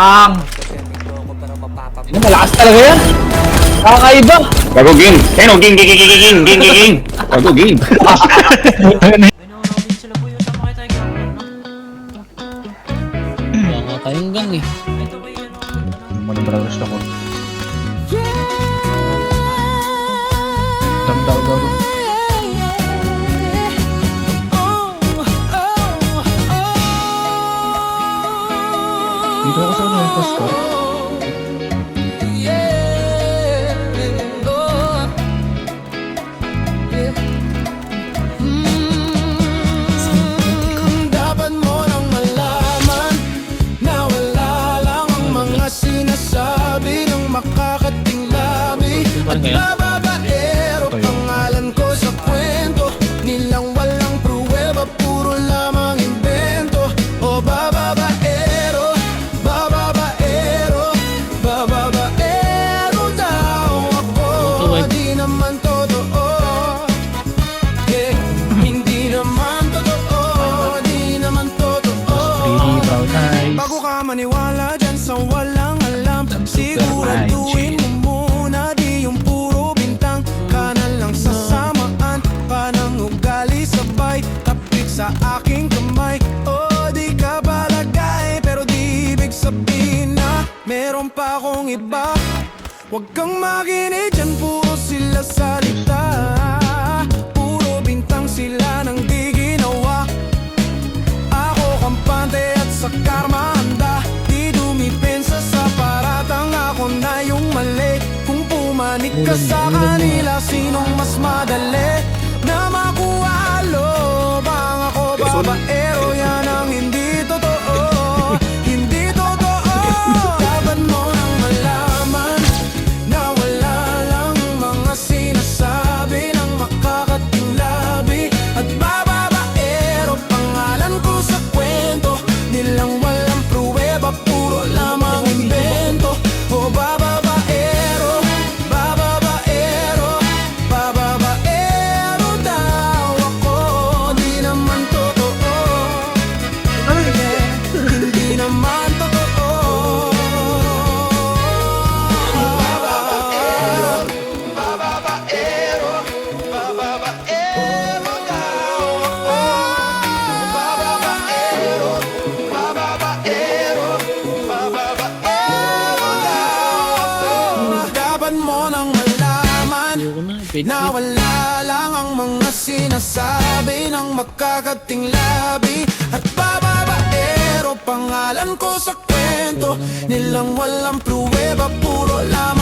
Ano, malakas talaga yan. Kakaiba. Gago ging. Keno ging ging ging ging ging ging ging. Gago ging. Wala nga tayong gang eh. Ano ba gusto ko? Damdaw gago. Dito ako sa unang pastor. Dapat mo nang malaman na wala lang ang mga sinasabi ng makakating labi at bababaero. Pangalan ko sa kwento nilang walang pruweba, puro lamang invento. O bababaero, bababaero, bababaero daw ako. Di naman totoo. Yeah, hindi naman totoo, di naman totoo. Pretty brown eyes. Bago ka maniwala dyan sa walang alam, siguraduhin mo muna di yung puro bintang. Kanan lang sasamaan, panang ugali sabay, tapik sa aking kamay. O di ka balagay, pero di ibig sabihin na meron pa akong iba. Huwag kang makinig dyan, puro sila salita, puro bintang sila nang di ginawa. Ako kampante at sa karma handa, di dumipensa sa paratang ako na yung mali. Kung pumanik ka sa kanila, sinong mas madali na makuha lobang? Ako babaero, yan ang hindi totoo. Hindi totoo. Dapat mo nang malaman na wala lang mga sinasabi ng makakating labi at bababaero. Pangalan ko sa kwento nilang walang pruweba, puro lamang invento. O bababaero, bababaero, bababaero daw ako. Di naman totoo. Yeah, hindi naman totoo. Bababaero, bababaero, bababaero daw ako. Bababaero, bababaero, bababaero daw ako. Dapat mo nang malaman Ayoko na. Pwede. na wala lang ang mga sinasabi ng makakating labi at bababaero. Pangalan ko sa kwento nilang walang pruweba, puro lamang